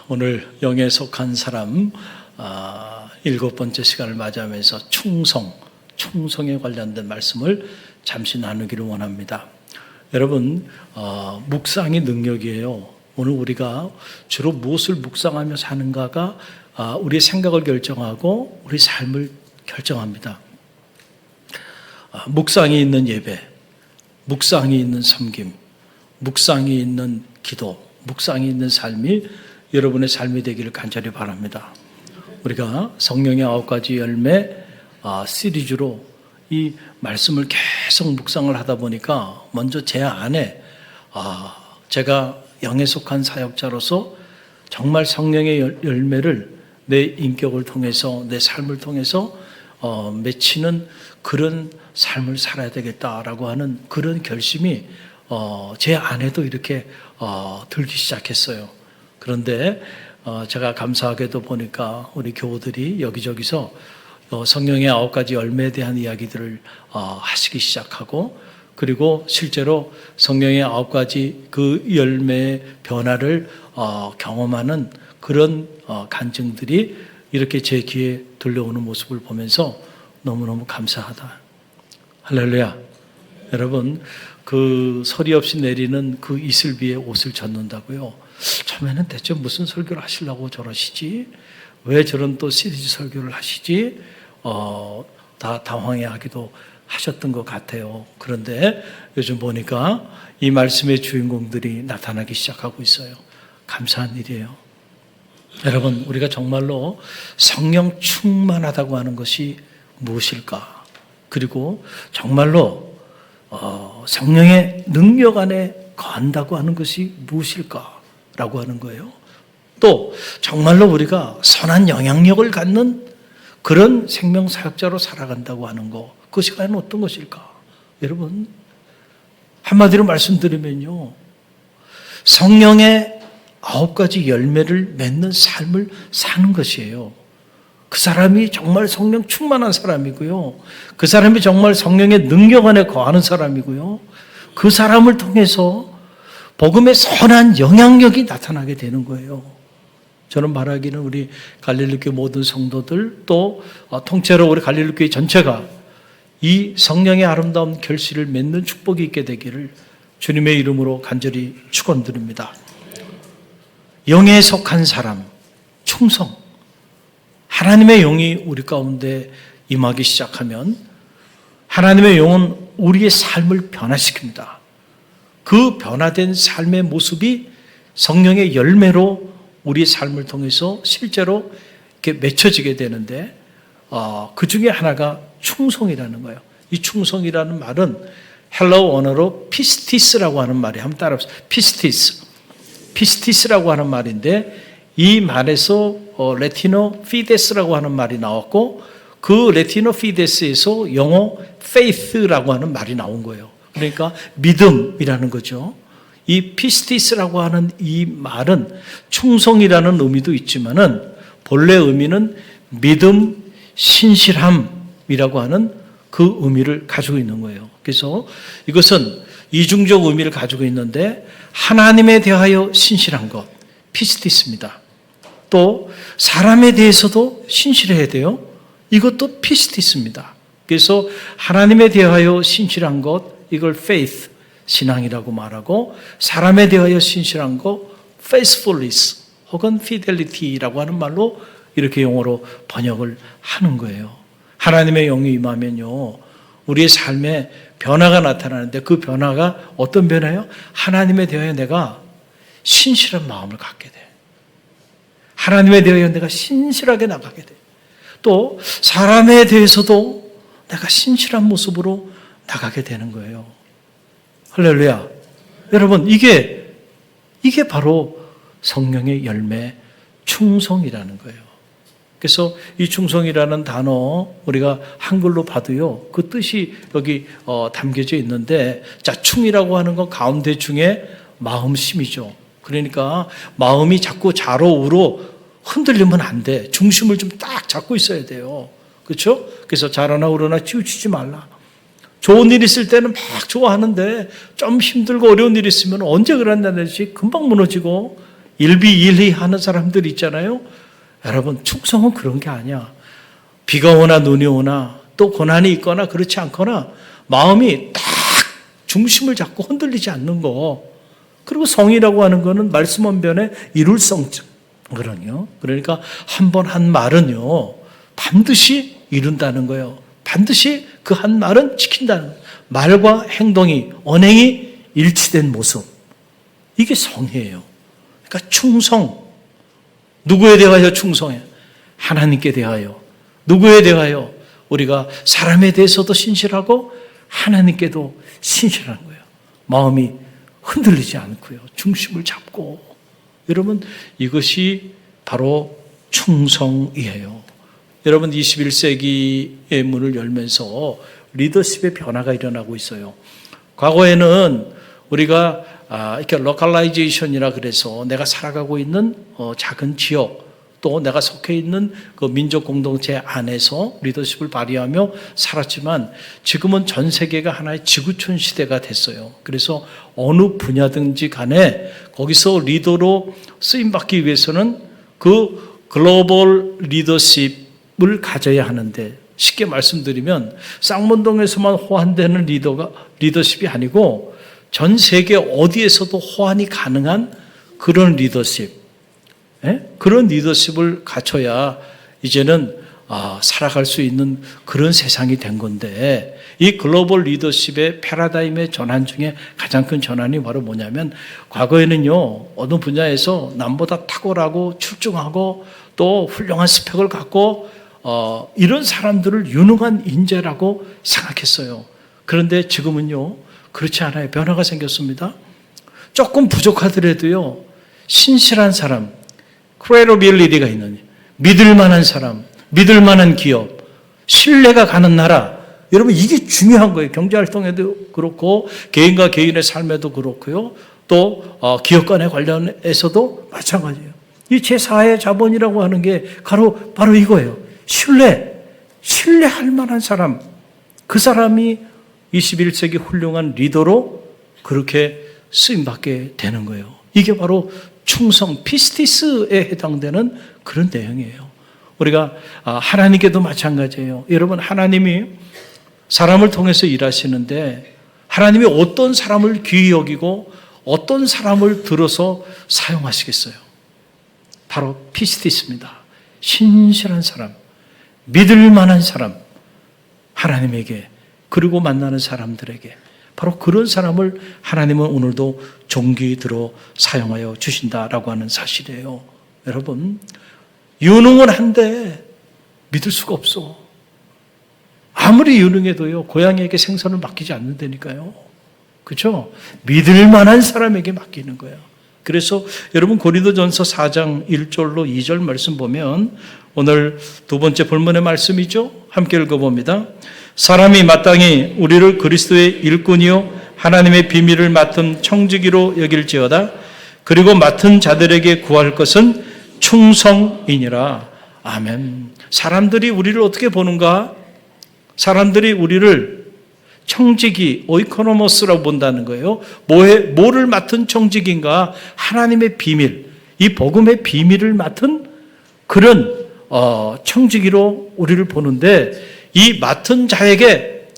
오늘 영에 속한 사람 7번째 시간을 맞이하면서 충성에 관련된 말씀을 잠시 나누기를 원합니다. 여러분, 묵상이 능력이에요. 오늘 우리가 주로 무엇을 묵상하며 사는가가 우리의 생각을 결정하고 우리 삶을 결정합니다. 묵상이 있는 예배, 묵상이 있는 섬김, 묵상이 있는 기도, 묵상이 있는 삶이 여러분의 삶이 되기를 간절히 바랍니다. 우리가 성령의 9가지 열매 시리즈로 이 말씀을 계속 묵상을 하다 보니까 먼저 제 안에 제가 영에 속한 사역자로서 정말 성령의 열매를 내 인격을 통해서 내 삶을 통해서 맺히는 그런 삶을 살아야 되겠다라고 하는 그런 결심이 제 안에도 이렇게 들기 시작했어요. 그런데 제가 감사하게도 보니까 우리 교우들이 여기저기서 성령의 9가지 열매에 대한 이야기들을 하시기 시작하고, 그리고 실제로 성령의 9가지 그 열매의 변화를 경험하는 그런 간증들이 이렇게 제 귀에 들려오는 모습을 보면서 너무너무 감사하다. 할렐루야. 여러분, 그 소리 없이 내리는 그 이슬비에 옷을 젖는다고요. 처음에는 대체 무슨 설교를 하시려고 저러시지? 왜 저런 또 시리즈 설교를 하시지? 다 당황해하기도 하셨던 것 같아요. 그런데 요즘 보니까 이 말씀의 주인공들이 나타나기 시작하고 있어요. 감사한 일이에요. 여러분, 우리가 정말로 성령 충만하다고 하는 것이 무엇일까? 그리고 정말로 성령의 능력 안에 거한다고 하는 것이 무엇일까라고 하는 거예요. 또 정말로 우리가 선한 영향력을 갖는 그런 생명사역자로 살아간다고 하는 것, 그것이 과연 어떤 것일까? 여러분, 한마디로 말씀드리면요, 성령의 9가지 열매를 맺는 삶을 사는 것이에요. 그 사람이 정말 성령 충만한 사람이고요, 그 사람이 정말 성령의 능력 안에 거하는 사람이고요, 그 사람을 통해서 복음의 선한 영향력이 나타나게 되는 거예요. 저는 말하기는 우리 갈릴리교회 모든 성도들, 또 통째로 우리 갈릴리교회 전체가 이 성령의 아름다운 결실을 맺는 축복이 있게 되기를 주님의 이름으로 간절히 축원드립니다. 영에 속한 사람, 충성. 하나님의 영이 우리 가운데 임하기 시작하면 하나님의 영은 우리의 삶을 변화시킵니다. 그 변화된 삶의 모습이 성령의 열매로 우리의 삶을 통해서 실제로 이렇게 맺혀지게 되는데, 그 중에 하나가 충성이라는 거예요. 이 충성이라는 말은 헬라어 언어로 피스티스라고 하는 말이에요. 한번 따라해보세요. 피스티스라고 하는 말인데, 이 말에서 레티노 피데스라고 하는 말이 나왔고, 그 레티노 피데스에서 영어 faith라고 하는 말이 나온 거예요. 그러니까 믿음이라는 거죠. 이 피스티스라고 하는 이 말은 충성이라는 의미도 있지만은 본래 의미는 믿음, 신실함이라고 하는 그 의미를 가지고 있는 거예요. 그래서 이것은 이중적 의미를 가지고 있는데, 하나님에 대하여 신실한 것, 피스티스입니다. 또 사람에 대해서도 신실해야 돼요. 이것도 피스티스입니다. 그래서 하나님에 대하여 신실한 것, 이걸 faith, 신앙이라고 말하고, 사람에 대하여 신실한 것, faithfulness 혹은 fidelity라고 하는 말로 이렇게 영어로 번역을 하는 거예요. 하나님의 영이 임하면요, 우리의 삶에 변화가 나타나는데, 그 변화가 어떤 변화예요? 하나님에 대하여 내가 신실한 마음을 갖게 돼. 하나님에 대하여 내가 신실하게 나가게 돼. 또 사람에 대해서도 내가 신실한 모습으로 나가게 되는 거예요. 할렐루야. 여러분, 이게 바로 성령의 열매, 충성이라는 거예요. 그래서 이 충성이라는 단어 우리가 한글로 봐도요, 그 뜻이 여기 담겨져 있는데, 자, 충이라고 하는 건 가운데 중에 마음심이죠. 그러니까 마음이 자꾸 좌로 우로 흔들리면 안 돼. 중심을 좀 딱 잡고 있어야 돼요. 그렇죠? 그래서 좌로나 우로나 치우치지 말라. 좋은 일 있을 때는 막 좋아하는데 좀 힘들고 어려운 일 있으면 언제 그랬냐든지 금방 무너지고 일비일리 하는 사람들 있잖아요. 여러분, 충성은 그런 게 아니야. 비가 오나 눈이 오나 또 고난이 있거나 그렇지 않거나 마음이 딱 중심을 잡고 흔들리지 않는 거. 그리고 성이라고 하는 거는 말씀 언변의 이룰성거든요. 그러니까 한 번 한 말은요, 반드시 이룬다는 거예요. 반드시 그 한 말은 지킨다는 거예요. 말과 행동이, 언행이 일치된 모습. 이게 성이에요. 그러니까 충성. 누구에 대하여 충성해? 하나님께 대하여. 누구에 대하여? 우리가 사람에 대해서도 신실하고 하나님께도 신실한 거예요. 마음이 흔들리지 않고요. 중심을 잡고. 여러분, 이것이 바로 충성이에요. 여러분, 21세기의 문을 열면서 리더십의 변화가 일어나고 있어요. 과거에는 우리가 이렇게 로컬라이제이션이라 그래서 내가 살아가고 있는 작은 지역, 또 내가 속해 있는 그 민족 공동체 안에서 리더십을 발휘하며 살았지만 지금은 전 세계가 하나의 지구촌 시대가 됐어요. 그래서 어느 분야든지 간에 거기서 리더로 쓰임받기 위해서는 그 글로벌 리더십을 가져야 하는데, 쉽게 말씀드리면 쌍문동에서만 호환되는 리더십이 아니고 전 세계 어디에서도 호환이 가능한 그런 리더십, 그런 리더십을 갖춰야 이제는 살아갈 수 있는 그런 세상이 된 건데, 이 글로벌 리더십의 패러다임의 전환 중에 가장 큰 전환이 바로 뭐냐면, 과거에는요, 어느 분야에서 남보다 탁월하고 출중하고 또 훌륭한 스펙을 갖고 이런 사람들을 유능한 인재라고 생각했어요. 그런데 지금은요, 그렇지 않아요. 변화가 생겼습니다. 조금 부족하더라도요, 신실한 사람, 크레디빌리티가 있는, 믿을 만한 사람, 믿을 만한 기업, 신뢰가 가는 나라. 여러분, 이게 중요한 거예요. 경제활동에도 그렇고 개인과 개인의 삶에도 그렇고요. 또 기업 간의 관련해서도 마찬가지예요. 이 제4의 자본이라고 하는 게 바로 이거예요. 신뢰할 만한 사람. 그 사람이 21세기 훌륭한 리더로 그렇게 쓰임받게 되는 거예요. 이게 바로 충성, 피스티스에 해당되는 그런 내용이에요. 우리가 하나님께도 마찬가지예요. 여러분, 하나님이 사람을 통해서 일하시는데 하나님이 어떤 사람을 귀히 여기고 어떤 사람을 들어서 사용하시겠어요? 바로 피스티스입니다. 신실한 사람, 믿을 만한 사람, 하나님에게, 그리고 만나는 사람들에게 바로 그런 사람을 하나님은 오늘도 종기 들어 사용하여 주신다라고 하는 사실이에요. 여러분, 유능은 한데 믿을 수가 없어. 아무리 유능해도요, 고양이에게 생선을 맡기지 않는다니까요. 그렇죠? 믿을 만한 사람에게 맡기는 거예요. 그래서 여러분, 고린도전서 4장 1절로 2절 말씀 보면 오늘 두 번째 본문의 말씀이죠. 함께 읽어봅니다. 사람이 마땅히 우리를 그리스도의 일꾼이요 하나님의 비밀을 맡은 청지기로 여길지어다. 그리고 맡은 자들에게 구할 것은 충성이니라. 아멘. 사람들이 우리를 어떻게 보는가? 사람들이 우리를 청지기, 오이코노모스라고 본다는 거예요. 뭐를 맡은 청지기인가? 하나님의 비밀, 이 복음의 비밀을 맡은 그런 청지기로 우리를 보는데, 이 맡은 자에게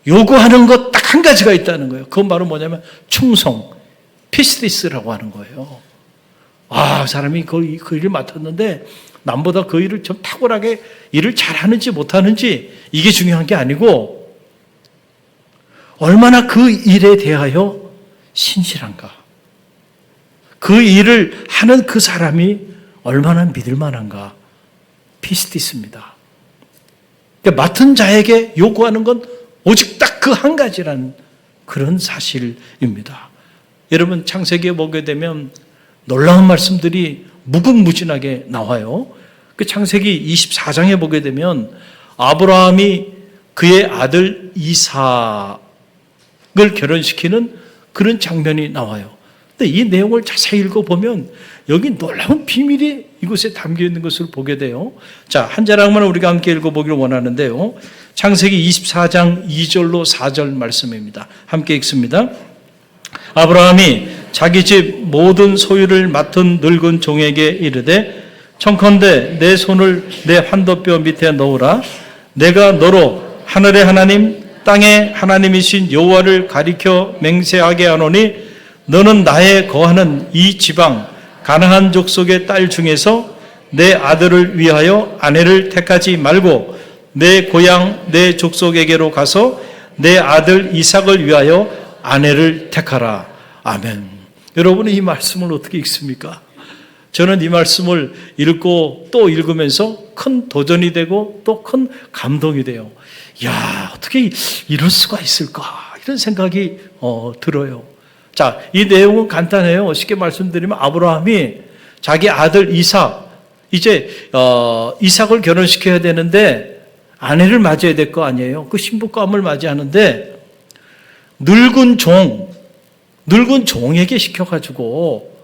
요구하는 것 딱 한 가지가 있다는 거예요. 그건 바로 뭐냐면 충성, 피스티스라고 하는 거예요. 사람이 그 일을 맡았는데 남보다 그 일을 좀 탁월하게 일을 잘하는지 못하는지 이게 중요한 게 아니고 얼마나 그 일에 대하여 신실한가. 그 일을 하는 그 사람이 얼마나 믿을 만한가. 피스티스입니다. 그러니까 맡은 자에게 요구하는 건 오직 딱 그 한 가지라는 그런 사실입니다. 여러분, 창세기에 보게 되면 놀라운 말씀들이 무궁무진하게 나와요. 그 창세기 24장에 보게 되면 아브라함이 그의 아들 이삭을 결혼시키는 그런 장면이 나와요. 근데 이 내용을 자세히 읽어보면 여기 놀라운 비밀이 이곳에 담겨 있는 것을 보게 돼요. 자, 한 자락만 우리가 함께 읽어보기를 원하는데요. 창세기 24장 2절로 4절 말씀입니다. 함께 읽습니다. 아브라함이 자기 집 모든 소유를 맡은 늙은 종에게 이르되 청컨대 내 손을 내 환도뼈 밑에 넣으라. 내가 너로 하늘의 하나님 땅의 하나님이신 여호와를 가리켜 맹세하게 하노니 너는 나의 거하는 이 지방 가나안 족속의 딸 중에서 내 아들을 위하여 아내를 택하지 말고 내 고향 내 족속에게로 가서 내 아들 이삭을 위하여 아내를 택하라. 아멘. 여러분은 이 말씀을 어떻게 읽습니까? 저는 이 말씀을 읽고 또 읽으면서 큰 도전이 되고 또 큰 감동이 돼요. 야, 어떻게 이럴 수가 있을까? 이런 생각이 들어요. 자, 이 내용은 간단해요. 쉽게 말씀드리면 아브라함이 자기 아들 이삭, 이제 이삭을 결혼시켜야 되는데 아내를 맞이해야 될 거 아니에요. 그 신부감을 맞이하는데 늙은 종에게 시켜가지고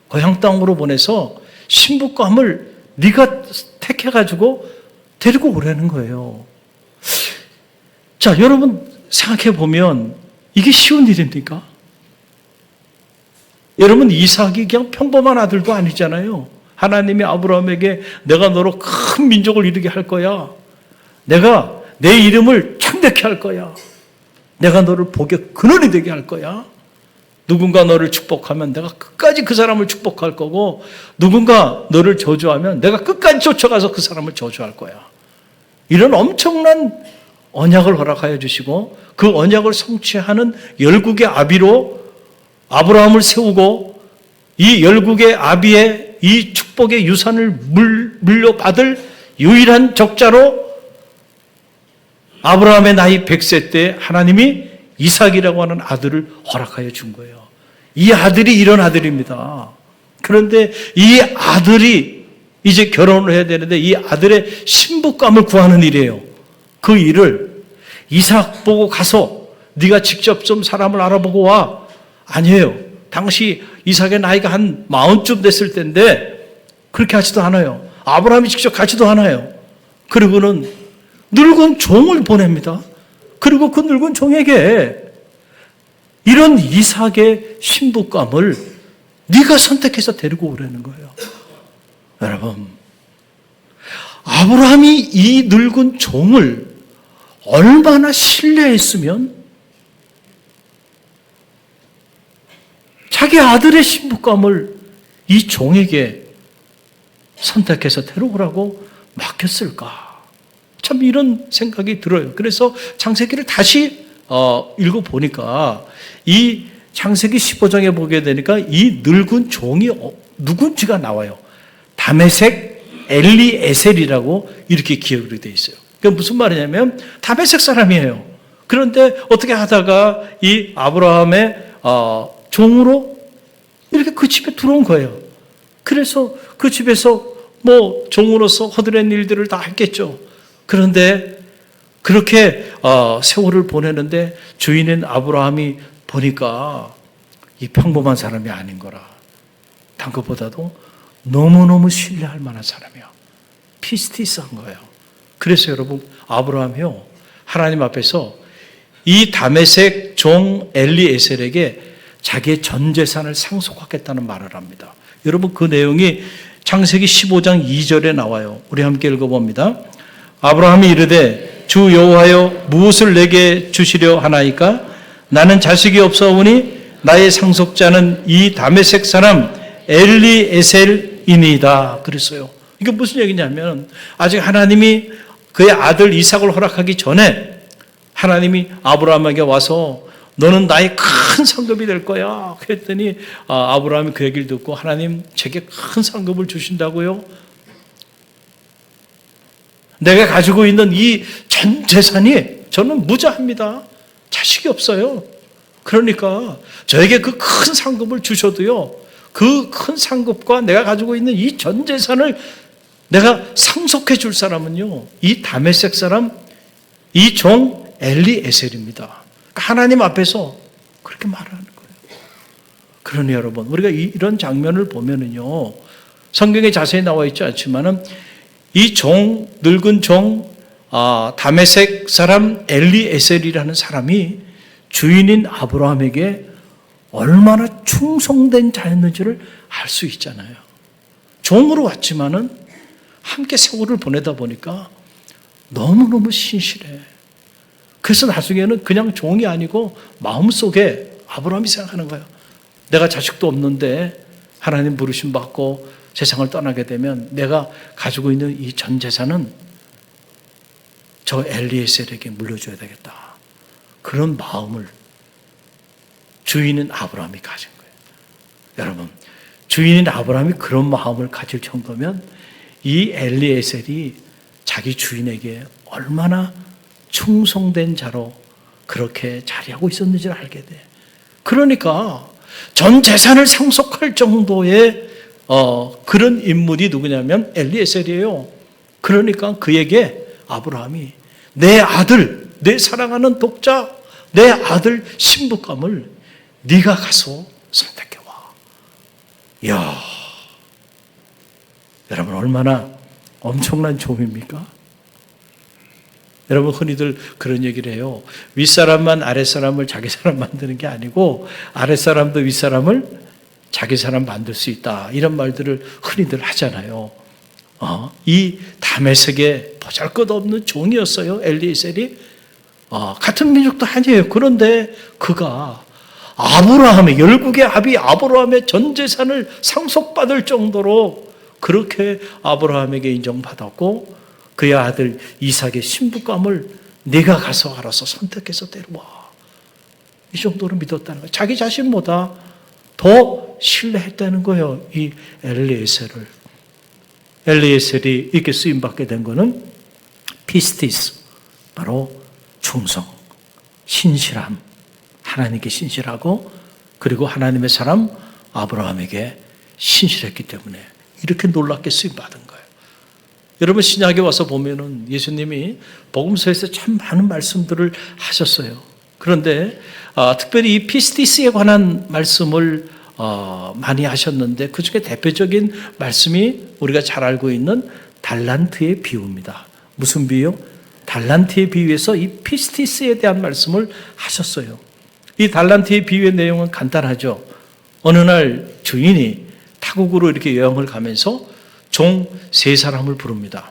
고향 땅으로 보내서 신부감을 네가 택해가지고 데리고 오라는 거예요. 자, 여러분 생각해 보면 이게 쉬운 일입니까? 여러분 이삭이 그냥 평범한 아들도 아니잖아요. 하나님이 아브라함에게 내가 너로 큰 민족을 이루게 할 거야. 내가 내 이름을 창대케 할 거야. 내가 너를 복의 근원이 되게 할 거야. 누군가 너를 축복하면 내가 끝까지 그 사람을 축복할 거고 누군가 너를 저주하면 내가 끝까지 쫓아가서 그 사람을 저주할 거야. 이런 엄청난 언약을 허락하여 주시고 그 언약을 성취하는 열국의 아비로 아브라함을 세우고 이 열국의 아비의 이 축복의 유산을 물려받을 유일한 적자로 아브라함의 나이 100세 때 하나님이 이삭이라고 하는 아들을 허락하여 준 거예요. 이 아들이 이런 아들입니다. 그런데 이 아들이 이제 결혼을 해야 되는데 이 아들의 신부감을 구하는 일이에요. 그 일을 이삭 보고 가서 네가 직접 좀 사람을 알아보고 와. 아니에요. 당시 이삭의 나이가 한 40쯤 됐을 때인데 그렇게 하지도 않아요. 아브라함이 직접 가지도 않아요. 그리고는 늙은 종을 보냅니다. 그리고 그 늙은 종에게 이런 이삭의 신부감을 네가 선택해서 데리고 오라는 거예요. 여러분, 아브라함이 이 늙은 종을 얼마나 신뢰했으면 자기 아들의 신부감을 이 종에게 선택해서 데려오라고 맡겼을까? 참 이런 생각이 들어요. 그래서 창세기를 다시 읽어보니까 이 창세기 15장에 보게 되니까 이 늙은 종이 누군지가 나와요. 다메섹 엘리에셀이라고 이렇게 기억이 되어 있어요. 그게 무슨 말이냐면 다메섹 사람이에요. 그런데 어떻게 하다가 이 아브라함의 종으로 이렇게 그 집에 들어온 거예요. 그래서 그 집에서 뭐 종으로서 허드렛 일들을 다 했겠죠. 그런데 그렇게 세월을 보내는데 주인인 아브라함이 보니까 이 평범한 사람이 아닌 거라. 단 것보다도 너무너무 신뢰할 만한 사람이야. 피스티스한 거예요. 그래서 여러분 아브라함이요 하나님 앞에서 이 다메섹 종 엘리에셀에게 자기의 전 재산을 상속하겠다는 말을 합니다. 여러분 그 내용이 창세기 15장 2절에 나와요. 우리 함께 읽어봅니다. 아브라함이 이르되 주 여호와여 무엇을 내게 주시려 하나이까? 나는 자식이 없사오니 나의 상속자는 이 다메섹 사람 엘리에셀이니이다. 그랬어요. 이게 무슨 얘기냐면 아직 하나님이 그의 아들 이삭을 허락하기 전에 하나님이 아브라함에게 와서 너는 나의 큰 상급이 될 거야. 그랬더니 아브라함이 그 얘기를 듣고 하나님 제게 큰 상급을 주신다고요? 내가 가지고 있는 이 전 재산이 저는 무자합니다. 자식이 없어요. 그러니까 저에게 그 큰 상급을 주셔도요. 그 큰 상급과 내가 가지고 있는 이 전 재산을 내가 상속해 줄 사람은요. 이 다메섹 사람 이 종 엘리에셀입니다. 하나님 앞에서 그렇게 말하는 거예요. 그러니 여러분 우리가 이런 장면을 보면은요. 성경에 자세히 나와 있지 않지만은 이 종 늙은 종 다메섹 사람 엘리에셀이라는 사람이 주인인 아브라함에게 얼마나 충성된 자였는지를 알 수 있잖아요. 종으로 왔지만은 함께 세월을 보내다 보니까 너무너무 신실해. 그래서 나중에는 그냥 종이 아니고 마음속에 아브라함이 생각하는 거예요. 내가 자식도 없는데 하나님 부르심 받고 세상을 떠나게 되면 내가 가지고 있는 이 전 재산은 저 엘리에셀에게 물려줘야 되겠다. 그런 마음을 주인인 아브라함이 가진 거예요. 여러분, 주인인 아브라함이 그런 마음을 가질 정도면 이 엘리에셀이 자기 주인에게 얼마나 충성된 자로 그렇게 자리하고 있었는지를 알게 돼. 그러니까 전 재산을 상속할 정도의 그런 인물이 누구냐면 엘리에셀이에요. 그러니까 그에게 아브라함이 내 아들, 내 사랑하는 독자, 내 아들 신부감을 네가 가서 선택해와. 이야, 여러분 얼마나 엄청난 조입니까? 여러분 흔히들 그런 얘기를 해요. 윗사람만 아랫사람을 자기 사람 만드는 게 아니고 아랫사람도 윗사람을 자기 사람 만들 수 있다. 이런 말들을 흔히들 하잖아요. 이 다메섹의 보잘것없는 종이었어요. 엘리에셀이. 같은 민족도 아니에요. 그런데 그가 아브라함의 열국의 아비 아브라함의 전 재산을 상속받을 정도로 그렇게 아브라함에게 인정받았고 그의 아들 이삭의 신부감을 네가 가서 알아서 선택해서 데려와. 이 정도로 믿었다는 거예요. 자기 자신보다 더 신뢰했다는 거예요. 이 엘리에셀을. 엘리에셀이 이렇게 쓰임받게 된 거는 피스티스, 바로 충성, 신실함, 하나님께 신실하고 그리고 하나님의 사람 아브라함에게 신실했기 때문에 이렇게 놀랍게 쓰임받은 거예요. 여러분 신약에 와서 보면은 예수님이 복음서에서 참 많은 말씀들을 하셨어요. 그런데 특별히 이 피스티스에 관한 말씀을 많이 하셨는데 그 중에 대표적인 말씀이 우리가 잘 알고 있는 달란트의 비유입니다. 무슨 비유? 달란트의 비유에서 이 피스티스에 대한 말씀을 하셨어요. 이 달란트의 비유의 내용은 간단하죠. 어느 날 주인이 타국으로 이렇게 여행을 가면서 종 3사람을 부릅니다.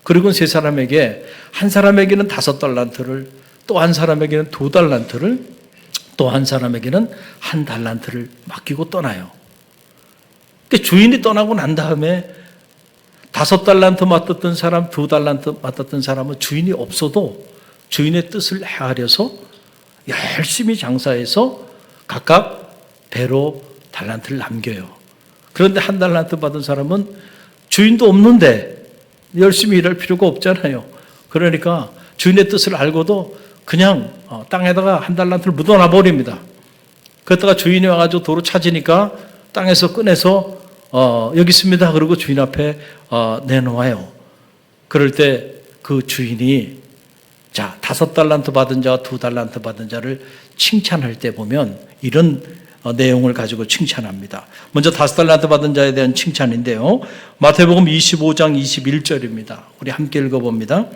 그리고 3사람에게 한 사람에게는 5달란트를 또 한 사람에게는 2달란트를 또 한 사람에게는 1달란트를 맡기고 떠나요. 그러니까 주인이 떠나고 난 다음에 5달란트 맡았던 사람, 2달란트 맡았던 사람은 주인이 없어도 주인의 뜻을 헤아려서 열심히 장사해서 각각 배로 달란트를 남겨요. 그런데 1달란트 받은 사람은 주인도 없는데 열심히 일할 필요가 없잖아요. 그러니까 주인의 뜻을 알고도 그냥 땅에다가 1달란트를 묻어놔 버립니다. 그러다가 주인이 와가지고 도로 찾으니까 땅에서 꺼내서 여기 있습니다. 그러고 주인 앞에 내놓아요. 그럴 때 그 주인이 자 5달란트 받은 자와 2달란트 받은 자를 칭찬할 때 보면 이런 내용을 가지고 칭찬합니다. 먼저 5달란트 받은 자에 대한 칭찬인데요. 마태복음 25장 21절입니다. 우리 함께 읽어봅니다.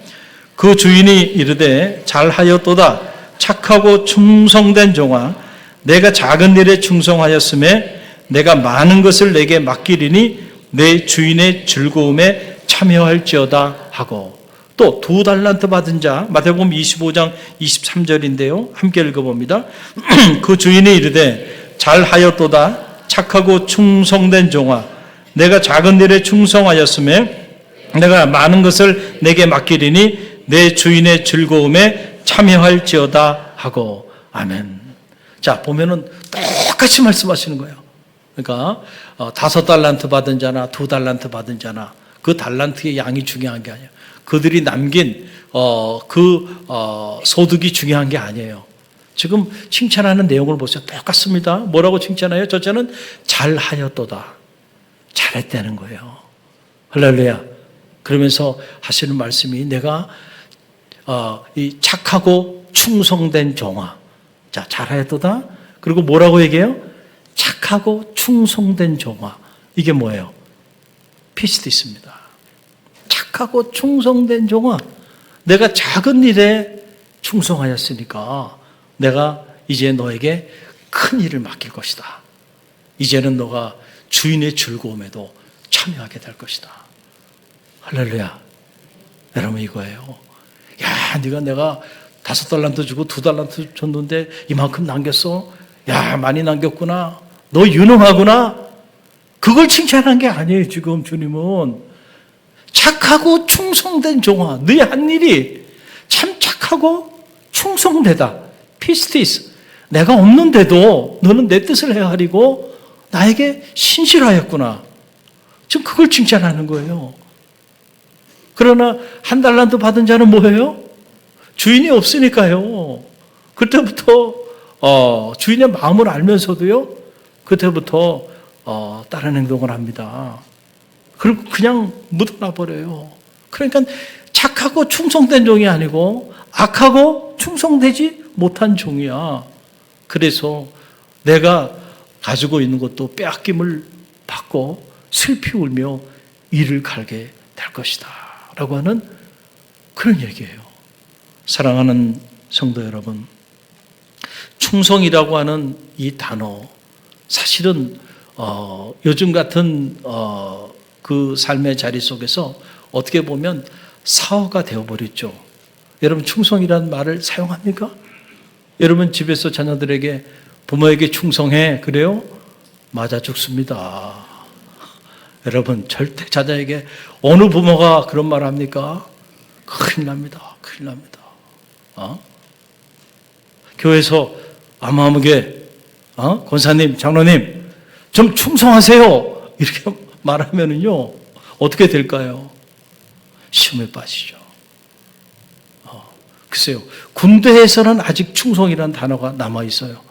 그 주인이 이르되 잘하였도다 착하고 충성된 종아 내가 작은 일에 충성하였음에 내가 많은 것을 내게 맡기리니 내 주인의 즐거움에 참여할지어다 하고 또 2달란트 받은 자 마태복음 25장 23절인데요. 함께 읽어봅니다. 그 주인이 이르되 잘하였도다 착하고 충성된 종아 내가 작은 일에 충성하였음에 내가 많은 것을 내게 맡기리니 내 주인의 즐거움에 참여할지어다 하고 아멘. 자 보면은 똑같이 말씀하시는 거예요. 그러니까 5달란트 받은 자나 2달란트 받은 자나 그 달란트의 양이 중요한 게 아니에요. 그들이 남긴 소득이 중요한 게 아니에요. 지금 칭찬하는 내용을 보세요. 똑같습니다. 뭐라고 칭찬해요? 첫째는 잘하였도다. 잘했다는 거예요. 할렐루야. 그러면서 하시는 말씀이 내가 이 착하고 충성된 종아. 자, 잘하였도다. 그리고 뭐라고 얘기해요? 착하고 충성된 종아. 이게 뭐예요? 피스티스입니다. 착하고 충성된 종아. 내가 작은 일에 충성하였으니까 내가 이제 너에게 큰 일을 맡길 것이다. 이제는 너가 주인의 즐거움에도 참여하게 될 것이다. 할렐루야. 여러분 이거예요. 야, 내가 5달란트 주고 2달란트 줬는데 이만큼 남겼어? 야, 많이 남겼구나. 너 유능하구나. 그걸 칭찬한 게 아니에요. 지금 주님은 착하고 충성된 종아, 너의 한 일이 참 착하고 충성되다. 피스티스, 내가 없는데도 너는 내 뜻을 헤아리고 나에게 신실하였구나. 지금 그걸 칭찬하는 거예요. 그러나 1달란트 받은 자는 뭐예요? 주인이 없으니까요. 그때부터 주인의 마음을 알면서도요, 그때부터 다른 행동을 합니다. 그리고 그냥 묻어놔 버려요. 그러니까 착하고 충성된 종이 아니고 악하고 충성되지 못한 종이야. 그래서 내가 가지고 있는 것도 빼앗김을 받고 슬피 울며 이를 갈게 될 것이다 라고 하는 그런 얘기예요. 사랑하는 성도 여러분, 충성이라고 하는 이 단어, 사실은 요즘 같은 그 삶의 자리 속에서 어떻게 보면 사어가 되어버렸죠. 여러분 충성이라는 말을 사용합니까? 여러분 집에서 자녀들에게 부모에게 충성해 그래요? 맞아 죽습니다. 여러분 절대 자녀에게 어느 부모가 그런 말을 합니까? 큰일 납니다. 큰일 납니다. 교회에서 아무게 권사님, 장로님 좀 충성하세요 이렇게 말하면은요 어떻게 될까요? 시험에 빠지죠. 글쎄요, 군대에서는 아직 충성이라는 단어가 남아 있어요.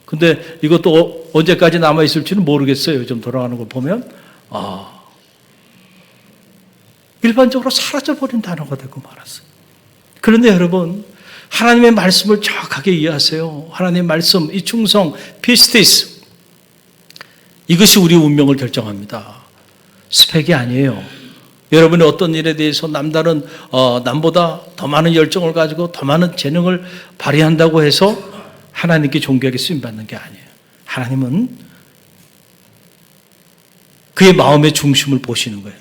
근데 이것도 언제까지 남아 있을지는 모르겠어요. 좀 돌아가는 걸 보면 일반적으로 사라져버린 단어가 되고 말았어요. 그런데 여러분, 하나님의 말씀을 정확하게 이해하세요. 하나님의 말씀, 이 충성, 피스티스, 이것이 우리 운명을 결정합니다. 스펙이 아니에요. 여러분이 어떤 일에 대해서 남다른 남보다 더 많은 열정을 가지고 더 많은 재능을 발휘한다고 해서 하나님께 존귀하게 쓰임받는 게 아니에요. 하나님은 그의 마음의 중심을 보시는 거예요.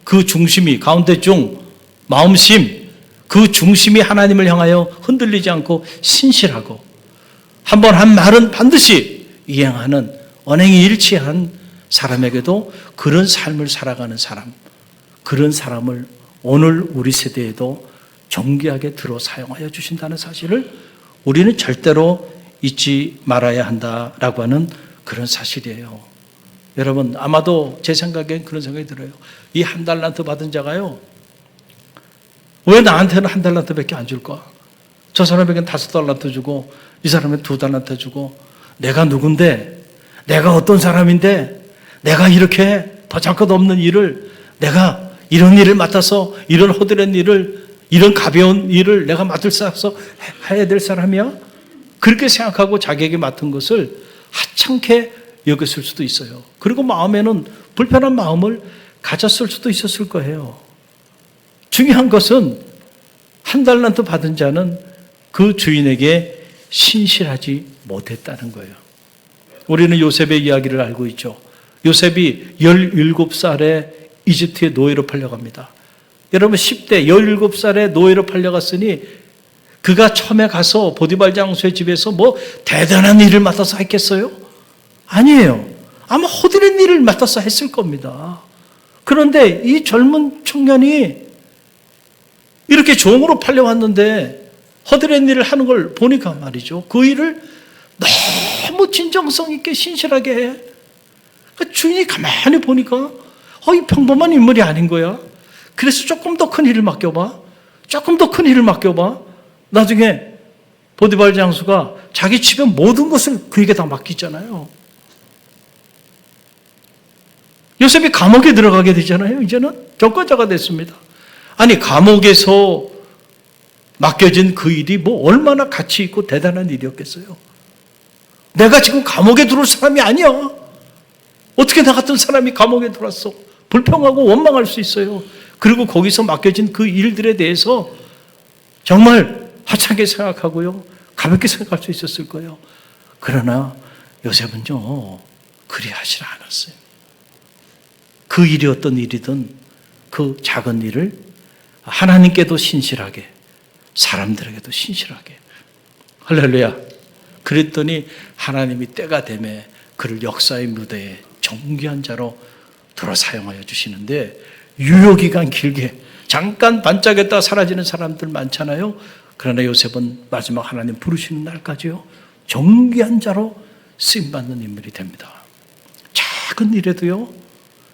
그 중심이 가운데 중 마음심, 그 중심이 하나님을 향하여 흔들리지 않고 신실하고 한번 한 말은 반드시 이행하는 언행이 일치한 사람에게도 그런 삶을 살아가는 사람, 그런 사람을 오늘 우리 세대에도 존귀하게 들어 사용하여 주신다는 사실을 우리는 절대로 잊지 말아야 한다라고 하는 그런 사실이에요. 여러분 아마도 제 생각엔 그런 생각이 들어요. 이 1달란트 받은 자가요, 왜 나한테는 1달란트밖에 안 줄까? 저 사람에게는 5달란트 주고 이 사람은 2달란트 주고 내가 누군데, 내가 어떤 사람인데 내가 이렇게 도장끝 없는 일을, 내가 이런 일을 맡아서 이런 허드렛 일을, 이런 가벼운 일을 내가 맡을 사서 해야 될 사람이야? 그렇게 생각하고 자기에게 맡은 것을 하찮게 여겼을 수도 있어요. 그리고 마음에는 불편한 마음을 가졌을 수도 있었을 거예요. 중요한 것은 1달란트 받은 자는 그 주인에게 신실하지 못했다는 거예요. 우리는 요셉의 이야기를 알고 있죠. 요셉이 17살에 이집트의 노예로 팔려갑니다. 여러분 10대 17살에 노예로 팔려갔으니 그가 처음에 가서 보디발 장수의 집에서 뭐 대단한 일을 맡아서 했겠어요? 아니에요. 아마 허드렛 일을 맡아서 했을 겁니다. 그런데 이 젊은 청년이 이렇게 종으로 팔려왔는데 허드렛 일을 하는 걸 보니까 말이죠, 그 일을 너무 진정성 있게 신실하게 해. 그러니까 주인이 가만히 보니까 이 평범한 인물이 아닌 거야. 그래서 조금 더 큰 일을 맡겨봐. 조금 더 큰 일을 맡겨봐. 나중에 보디발 장수가 자기 집의 모든 것을 그에게 다 맡기잖아요. 요셉이 감옥에 들어가게 되잖아요. 이제는 정권자가 됐습니다. 아니 감옥에서 맡겨진 그 일이 뭐 얼마나 가치 있고 대단한 일이었겠어요. 내가 지금 감옥에 들어올 사람이 아니야. 어떻게 나 같은 사람이 감옥에 들어왔어? 불평하고 원망할 수 있어요. 그리고 거기서 맡겨진 그 일들에 대해서 정말 하찮게 생각하고요, 가볍게 생각할 수 있었을 거예요. 그러나 요셉은요, 그리하지 않았어요. 그 일이 어떤 일이든 그 작은 일을 하나님께도 신실하게, 사람들에게도 신실하게. 할렐루야. 그랬더니 하나님이 때가 되매 그를 역사의 무대에 존귀한 자로 들어 사용하여 주시는데, 유효기간 길게 잠깐 반짝였다 사라지는 사람들 많잖아요. 그러나 요셉은 마지막 하나님 부르시는 날까지요, 존귀한 자로 쓰임받는 인물이 됩니다. 작은 일에도요,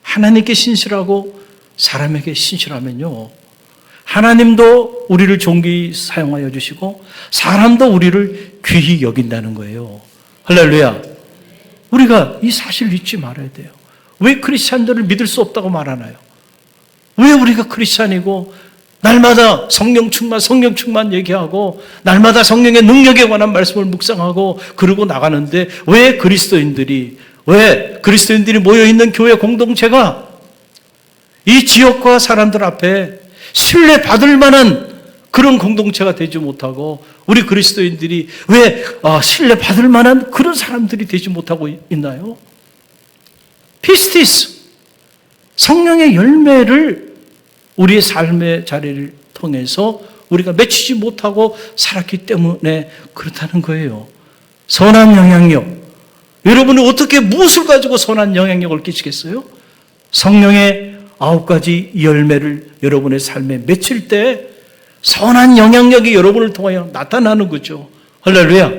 하나님께 신실하고 사람에게 신실하면요, 하나님도 우리를 존귀히 사용하여 주시고 사람도 우리를 귀히 여긴다는 거예요. 할렐루야. 우리가 이 사실을 잊지 말아야 돼요. 왜 크리스찬들을 믿을 수 없다고 말하나요? 왜 우리가 크리스찬이고 날마다 성령 충만 얘기하고 날마다 성령의 능력에 관한 말씀을 묵상하고 그러고 나가는데, 왜 그리스도인들이 모여있는 교회 공동체가 이 지역과 사람들 앞에 신뢰받을 만한 그런 공동체가 되지 못하고, 우리 그리스도인들이 왜 신뢰받을 만한 그런 사람들이 되지 못하고 있나요? 피스티스, 성령의 열매를 우리의 삶의 자리를 통해서 우리가 맺히지 못하고 살았기 때문에 그렇다는 거예요. 선한 영향력. 여러분은 어떻게 무엇을 가지고 선한 영향력을 끼치겠어요? 성령의 9가지 열매를 여러분의 삶에 맺힐 때 선한 영향력이 여러분을 통하여 나타나는 거죠. 할렐루야.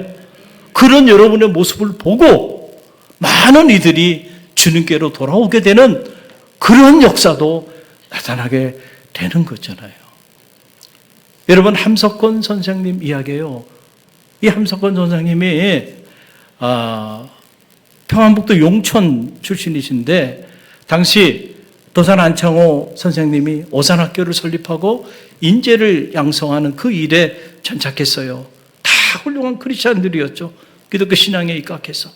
그런 여러분의 모습을 보고 많은 이들이 주님께로 돌아오게 되는 그런 역사도 나타나게 되는 거잖아요. 여러분, 함석권 선생님 이야기예요. 이 함석권 선생님이 평안북도 용천 출신이신데, 당시 도산 안창호 선생님이 오산학교를 설립하고 인재를 양성하는 그 일에 전착했어요. 다 훌륭한 크리스찬들이었죠. 기독교 신앙에 입각해서.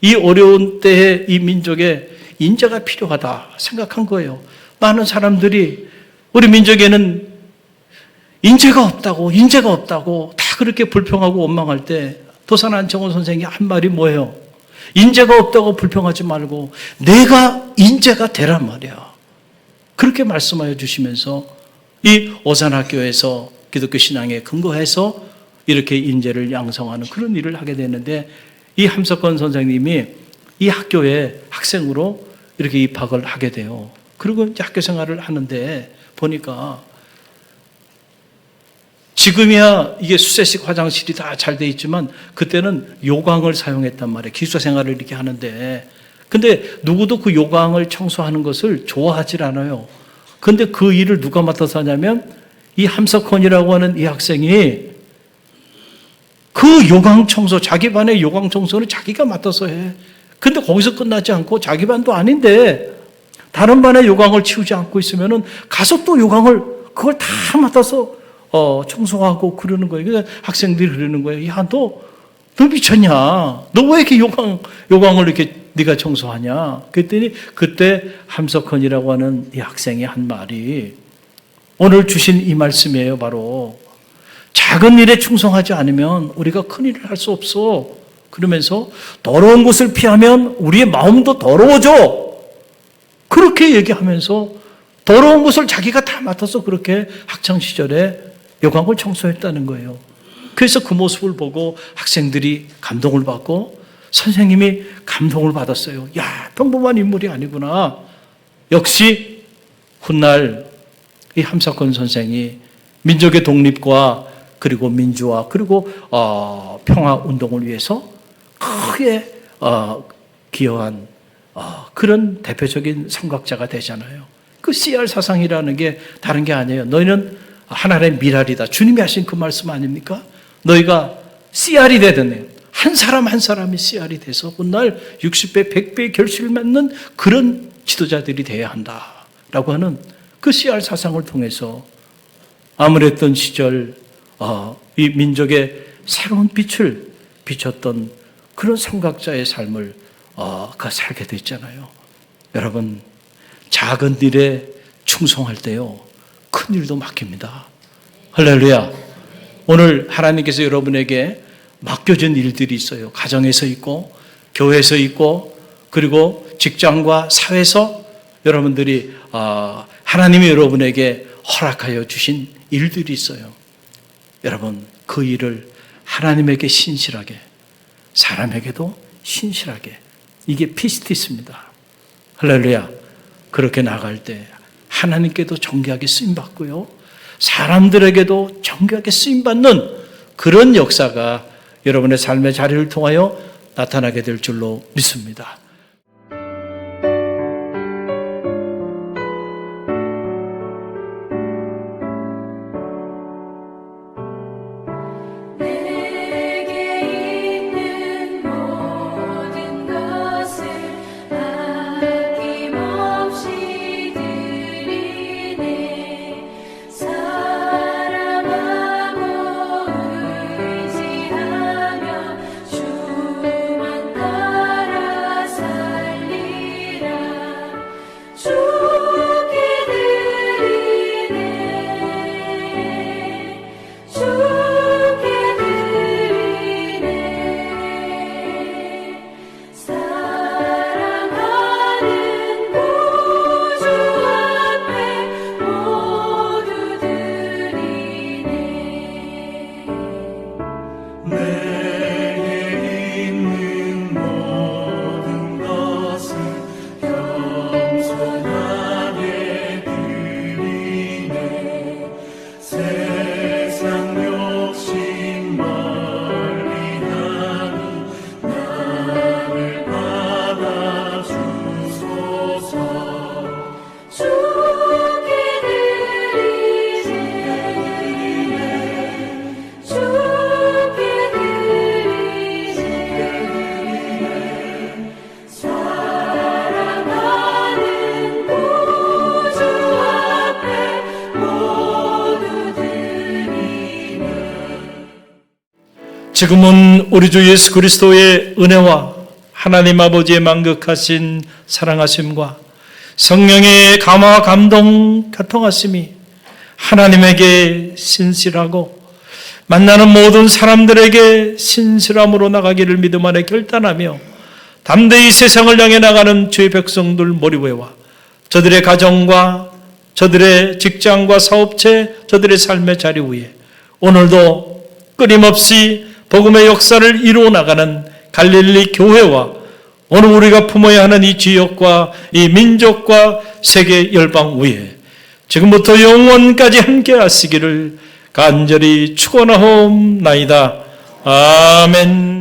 이 어려운 때에 이 민족에 인재가 필요하다 생각한 거예요. 많은 사람들이 우리 민족에는 인재가 없다고 다 그렇게 불평하고 원망할 때, 도산 안창호 선생이 한 말이 뭐예요? 인재가 없다고 불평하지 말고 내가 인재가 되란 말이야. 그렇게 말씀하여 주시면서 이 오산학교에서 기독교 신앙에 근거해서 이렇게 인재를 양성하는 그런 일을 하게 되는데, 이 함석권 선생님이 이 학교에 학생으로 이렇게 입학을 하게 돼요. 그리고 이제 학교 생활을 하는데 보니까, 지금이야 이게 수세식 화장실이 다 잘 돼 있지만 그때는 요강을 사용했단 말이에요. 기숙사 생활을 이렇게 하는데, 근데 누구도 그 요강을 청소하는 것을 좋아하질 않아요. 근데 그 일을 누가 맡아서 하냐면 이 함석헌이라고 하는 이 학생이 그 요강 청소, 자기 반의 요강 청소는 자기가 맡아서 해. 근데 거기서 끝나지 않고 자기 반도 아닌데 다른 반의 요강을 치우지 않고 있으면은 가서 또 요강을 그걸 다 맡아서 청소하고 그러는 거예요. 그래서 학생들이 그러는 거예요. 야, 너 미쳤냐? 너 왜 이렇게 요강을 이렇게 네가 청소하냐? 그랬더니 그때 함석헌이라고 하는 이 학생이 한 말이 오늘 주신 이 말씀이에요. 바로 작은 일에 충성하지 않으면 우리가 큰 일을 할 수 없어. 그러면서 더러운 곳을 피하면 우리의 마음도 더러워져. 그렇게 얘기하면서 더러운 곳을 자기가 다 맡아서 그렇게 학창시절에 요강을 청소했다는 거예요. 그래서 그 모습을 보고 학생들이 감동을 받고 선생님이 감동을 받았어요. 야, 평범한 인물이 아니구나. 역시 훗날 이 함석헌 선생이 민족의 독립과 그리고 민주화 그리고 평화운동을 위해서 크게 기여한 그런 대표적인 선각자가 되잖아요. 그 CR 사상이라는 게 다른 게 아니에요. 너희는 하나님의 미랄이다. 주님이 하신 그 말씀 아닙니까? 너희가 CR이 되든 한 사람 한 사람이 CR이 돼서 훗날 60배, 100배의 결실을 맺는 그런 지도자들이 되어야 한다라고 하는 그 CR 사상을 통해서 암울했던 시절 이 민족의 새로운 빛을 비췄던 그런 선각자의 삶을 살게 됐잖아요. 여러분, 작은 일에 충성할 때요, 큰 일도 맡깁니다. 할렐루야. 오늘 하나님께서 여러분에게 맡겨진 일들이 있어요. 가정에서 있고 교회에서 있고 그리고 직장과 사회에서 여러분들이 하나님이 여러분에게 허락하여 주신 일들이 있어요. 여러분 그 일을 하나님에게 신실하게, 사람에게도 신실하게, 이게 피스티스입니다. 할렐루야. 그렇게 나갈 때 하나님께도 존귀하게 쓰임받고요, 사람들에게도 존귀하게 쓰임받는 그런 역사가 여러분의 삶의 자리를 통하여 나타나게 될 줄로 믿습니다. 지금은 우리 주 예수 그리스도의 은혜와 하나님 아버지의 만극하신 사랑하심과 성령의 감화 감동 교통하심이 하나님에게 신실하고 만나는 모든 사람들에게 신실함으로 나가기를 믿음 안에 결단하며 담대히 세상을 향해 나가는 주의 백성들 머리위와 저들의 가정과 저들의 직장과 사업체, 저들의 삶의 자리 위에 오늘도 끊임없이 복음의 역사를 이루어 나가는 갈릴리 교회와 오늘 우리가 품어야 하는 이 지역과 이 민족과 세계 열방 위에 지금부터 영원까지 함께 하시기를 간절히 축원하옵나이다. 아멘.